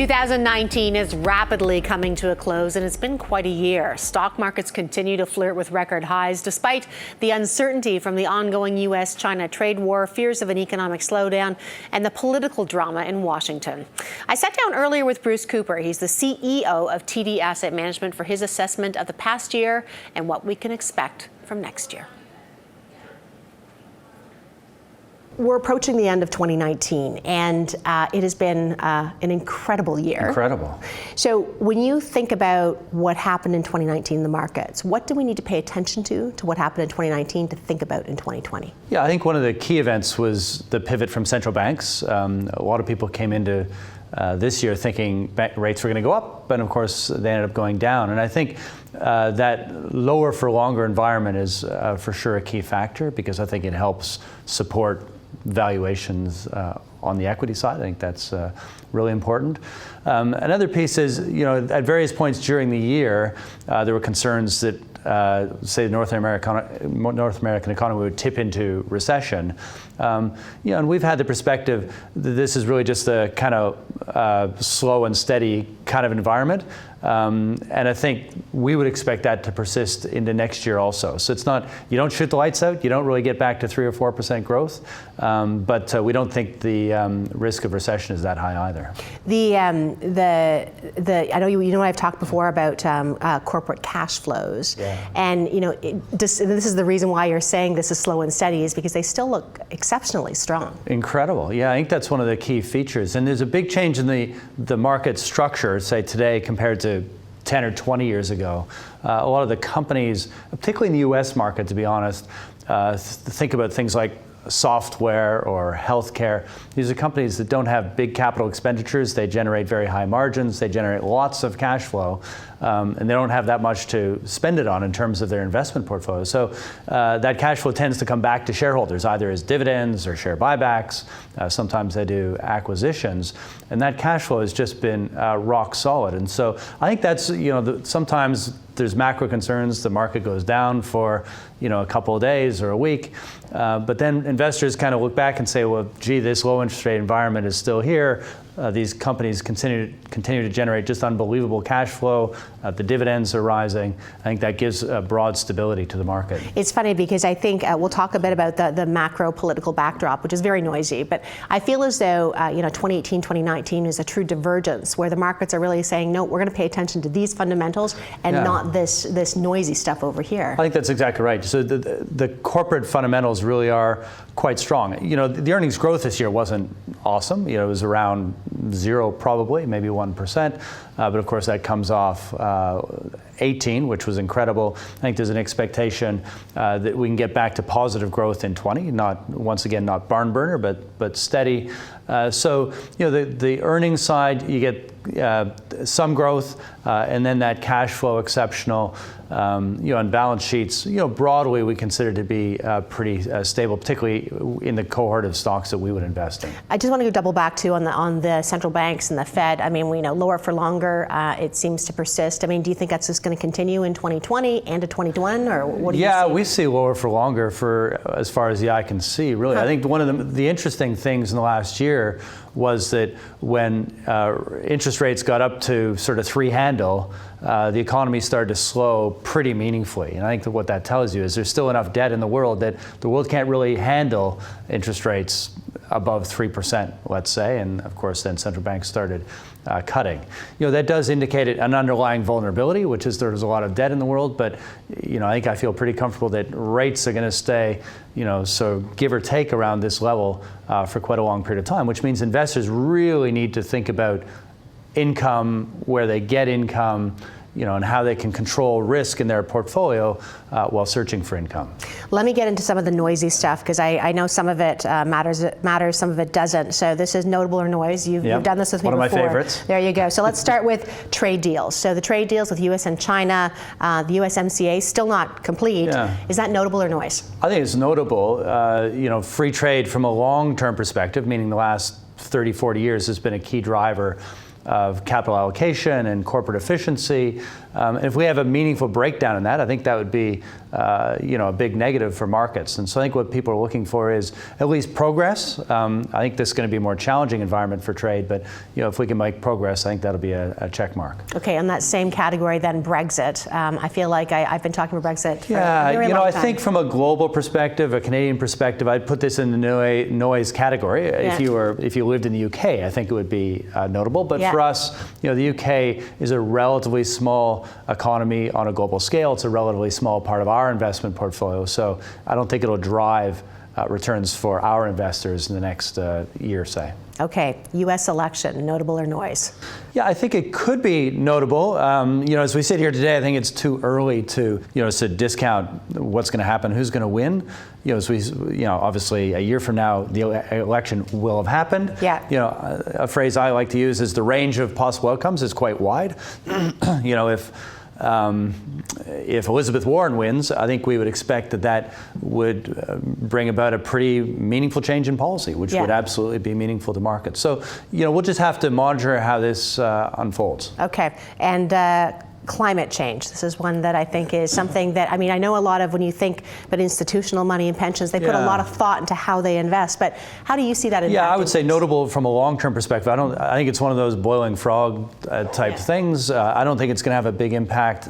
2019 is rapidly coming to a close, and it's been quite a year. Stock markets continue to flirt with record highs despite the uncertainty from the ongoing U.S.-China trade war, fears of an economic slowdown, and the political drama in Washington. I sat down earlier with Bruce Cooper. He's the CEO of TD Asset Management for his assessment of the past year and what we can expect from next year. We're approaching the end of 2019, and it has been an incredible year. Incredible. So when you think about what happened in 2019 in the markets, what do we need to pay attention to what happened in 2019 to think about in 2020? Yeah, I think one of the key events was the pivot from central banks. A lot of people came into this year thinking rates were going to go up, and of course they ended up going down. And I think that lower for longer environment is for sure a key factor, because I think it helps support valuations on the equity side. I think that's really important. Another piece is, at various points during the year, there were concerns that say the North American economy would tip into recession. And we've had the perspective that this is really just a kind of slow and steady kind of environment. And I think we would expect that to persist into next year also. So it's not, you don't shoot the lights out, you don't really get back to 3 or 4% growth, but we don't think the risk of recession is that high either. I know you I've talked before about corporate cash flows, and this is the reason why you're saying this is slow and steady, is because they still look exceptionally strong. Incredible. Yeah, I think that's one of the key features. And there's a big change in the market structure, say today compared to 10 or 20 years ago. A lot of the companies, particularly in the US market, to be honest, think about things like software or healthcare. These are companies that don't have big capital expenditures. They generate very high margins. They generate lots of cash flow, and they don't have that much to spend it on in terms of their investment portfolio. So that cash flow tends to come back to shareholders, either as dividends or share buybacks. Sometimes they do acquisitions, and that cash flow has just been rock solid. And so I think that's, sometimes there's macro concerns, the market goes down for a couple of days or a week, but then investors kind of look back and say, well, gee, this low interest rate environment is still here. These companies continue to generate just unbelievable cash flow. The dividends are rising. I think that gives broad stability to the market. It's funny because I think we'll talk a bit about the macro political backdrop, which is very noisy, but I feel as though 2018, 2019 is a true divergence where the markets are really saying, no, we're going to pay attention to these fundamentals and not this noisy stuff over here. I think that's exactly right. So the corporate fundamentals really are quite strong. The earnings growth this year wasn't awesome. It was around 0 probably, maybe 1%. But of course that comes off 18, which was incredible. I think there's an expectation that we can get back to positive growth in 20. Once again, not barn burner, but steady. So the earnings side, you get some growth, and then that cash flow exceptional. On balance sheets, broadly we consider to be pretty stable, particularly in the cohort of stocks that we would invest in. I just want to go double back to on the central banks and the Fed. I mean, we know lower for longer. It seems to persist. I mean, do you think that's just going to continue in 2020 and to 2021, or what do you see? Yeah, we see lower for longer for as far as the eye can see. Really, I think one of the interesting things in the last year was that when interest rates got up to sort of 3 handle, the economy started to slow pretty meaningfully. And I think that what that tells you is there's still enough debt in the world that the world can't really handle interest rates above 3%, let's say. And of course, then central banks started cutting. That does indicate an underlying vulnerability, which is there's a lot of debt in the world. But I feel pretty comfortable that rates are going to stay, so give or take around this level for quite a long period of time, which means investors really need to think about income, where they get income, and how they can control risk in their portfolio while searching for income. Let me get into some of the noisy stuff, because I know some of it matters, some of it doesn't. So this is notable or noise. You've done this with me before. One of my favorites. There you go. So let's start with trade deals. So the trade deals with U.S. and China, the USMCA still not complete. Yeah. Is that notable or noise? I think it's notable. Free trade from a long-term perspective, meaning the last 30, 40 years, has been a key driver of capital allocation and corporate efficiency. And if we have a meaningful breakdown in that, I think that would be a big negative for markets. And so I think what people are looking for is at least progress. I think this is going to be a more challenging environment for trade, but if we can make progress, I think that'll be a check mark. Okay, on that same category then, Brexit. I feel like I've been talking about Brexit for a very long time. I think from a global perspective, a Canadian perspective, I'd put this in the noise category. Yeah. If you lived in the UK, I think it would be notable. But for us, the UK is a relatively small economy on a global scale. It's a relatively small part of our investment portfolio. So I don't think it'll drive returns for our investors in the next year, say. Okay, U.S. election, notable or noise? Yeah, I think it could be notable. As we sit here today, I think it's too early to discount what's going to happen, who's going to win. Obviously, a year from now, the election will have happened. Yeah. A phrase I like to use is the range of possible outcomes is quite wide. If Elizabeth Warren wins, I think we would expect that would bring about a pretty meaningful change in policy, which would absolutely be meaningful to markets. So, we'll just have to monitor how this unfolds. Okay, and climate change. This is one that I think is something that, I know a lot of when you think about institutional money and pensions, they put a lot of thought into how they invest, but how do you see that impacting? Yeah, I would say notable from a long-term perspective. I think it's one of those boiling frog type things. I don't think it's going to have a big impact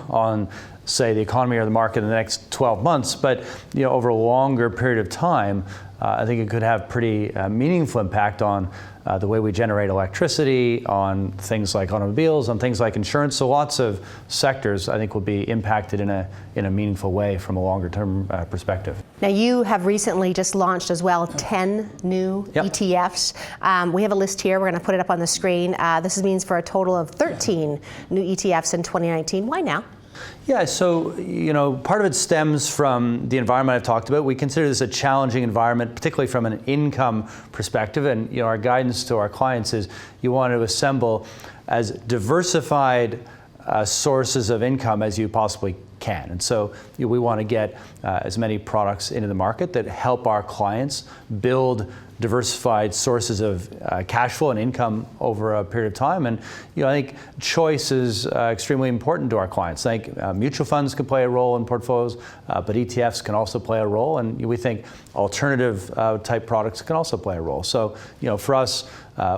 on, say, the economy or the market in the next 12 months, but over a longer period of time, I think it could have pretty meaningful impact on the way we generate electricity, on things like automobiles, on things like insurance. So lots of sectors, I think, will be impacted in a meaningful way from a longer-term perspective. Now, you have recently just launched as well 10 new ETFs. We have a list here. We're going to put it up on the screen. This means for a total of 13 new ETFs in 2019. Why now? Yeah, so, part of it stems from the environment I've talked about. We consider this a challenging environment, particularly from an income perspective. And, our guidance to our clients is you want to assemble as diversified sources of income as you possibly can. And so we want to get as many products into the market that help our clients build diversified sources of cash flow and income over a period of time. And I think choice is extremely important to our clients. I think mutual funds can play a role in portfolios, but ETFs can also play a role. And we think alternative type products can also play a role. So for us,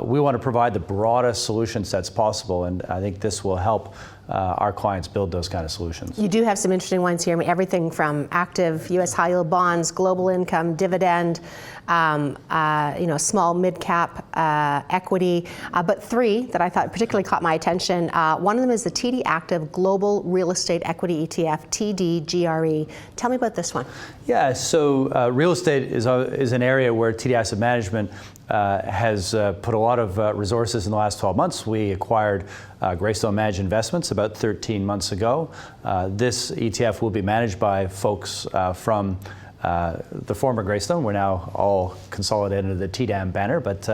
we want to provide the broadest solution sets possible. And I think this will help our clients build those kind of solutions. You do have some interesting ones here. Everything from active U.S. high yield bonds, global income, dividend, small mid-cap equity, but three that I thought particularly caught my attention. One of them is the TD Active Global Real Estate Equity ETF, TDGRE. Tell me about this one. Yeah, so real estate is an area where TD Asset Management has put a lot of resources in the last 12 months. We acquired Greystone Managed Investments about 13 months ago. This ETF will be managed by folks from the former Greystone. We're now all consolidated under the TDAM banner, but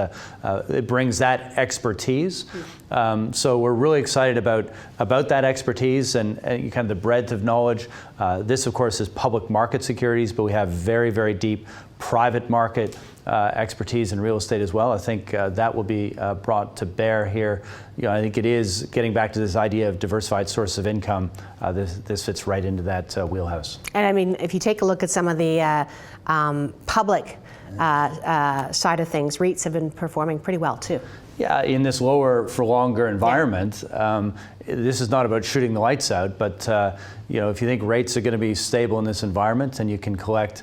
it brings that expertise. So we're really excited about that expertise and kind of the breadth of knowledge. This, of course, is public market securities, but we have very, very deep private market expertise in real estate as well. I think that will be brought to bear here. I think it is getting back to this idea of diversified source of income. This fits right into that wheelhouse. And if you take a look at some of the public side of things, REITs have been performing pretty well too. Yeah, in this lower for longer environment, this is not about shooting the lights out, but if you think rates are going to be stable in this environment and you can collect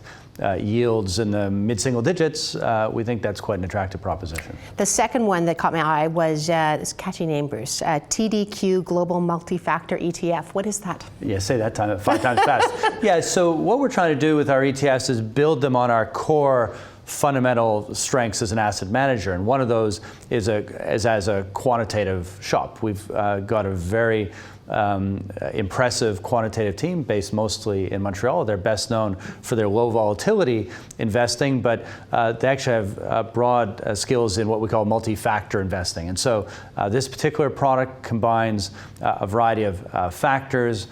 yields in the mid-single digits, we think that's quite an attractive proposition. The second one that caught my eye was this catchy name, Bruce, TDQ Global Multifactor ETF. What is that? Yeah, say that 5 times fast. Yeah, so what we're trying to do with our ETFs is build them on our core fundamental strengths as an asset manager, and one of those is as a quantitative shop. We've got a very impressive quantitative team based mostly in Montreal. They're best known for their low volatility investing, but they actually have broad skills in what we call multi-factor investing. And so this particular product combines a variety of factors,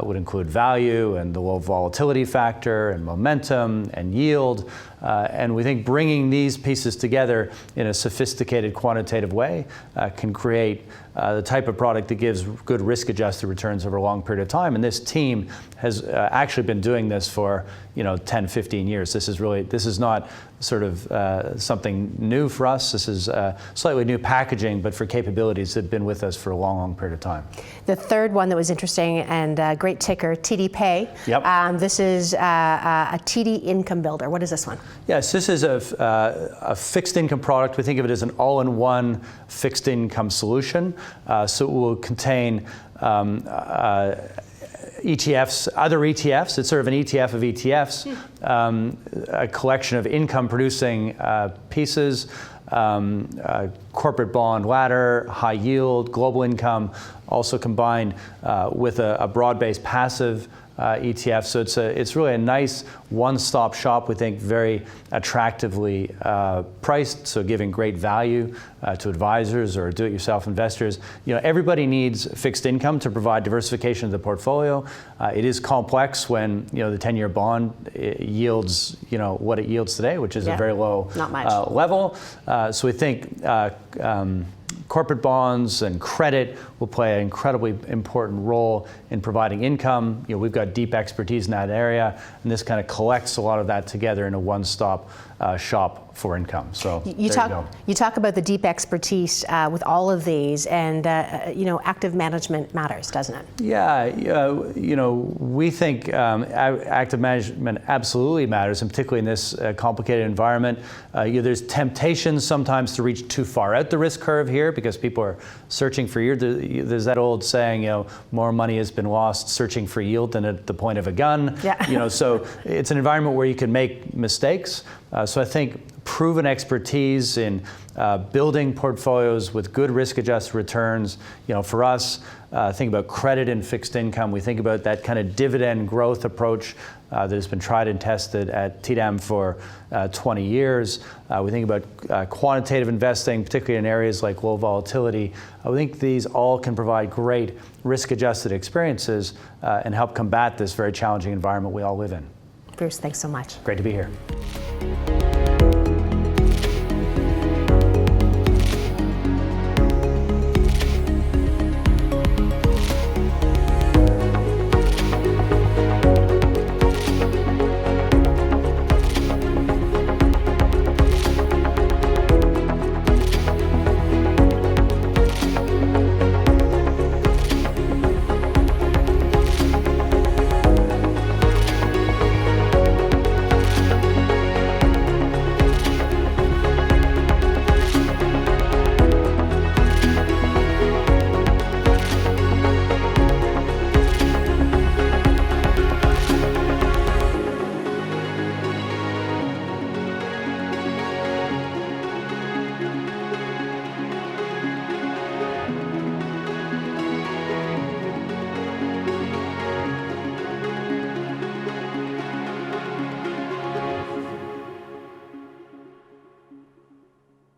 would include value and the low volatility factor and momentum and yield. And we think bringing these pieces together in a sophisticated quantitative way can create the type of product that gives good risk-adjusted returns over a long period of time. And this team has actually been doing this for 10, 15 years. This is not sort of something new for us. This is slightly new packaging, but for capabilities that have been with us for a long, long period of time. The third one that was interesting and great ticker, TD Pay. Yep. This is a TD income builder. What is this one? Yes, this is a fixed income product. We think of it as an all-in-one fixed income solution. So it will contain ETFs, other ETFs. It's sort of an ETF of ETFs, a collection of income-producing pieces, corporate bond ladder, high yield, global income, also combined with a broad-based passive ETF. So it's really a nice one-stop shop, we think, very attractively priced, so giving great value to advisors or do-it-yourself investors. Everybody needs fixed income to provide diversification of the portfolio. It is complex when the 10-year bond yields what it yields today, which is a very low level. So we think corporate bonds and credit will play an incredibly important role in providing income. We've got deep expertise in that area, and this kind of collects a lot of that together in a one-stop shop for income. So you talk about the deep expertise with all of these, and active management matters, doesn't it? Yeah, we think active management absolutely matters, and particularly in this complicated environment. There's temptations sometimes to reach too far out the risk curve here because people are searching for yield. There's that old saying, more money has been lost searching for yield than at the point of a gun. Yeah. So it's an environment where you can make mistakes. So I think proven expertise in building portfolios with good risk-adjusted returns. For us, think about credit and fixed income. We think about that kind of dividend growth approach that has been tried and tested at TDAM for 20 years. We think about quantitative investing, particularly in areas like low volatility. We think these all can provide great risk-adjusted experiences and help combat this very challenging environment we all live in. Bruce, thanks so much. Great to be here.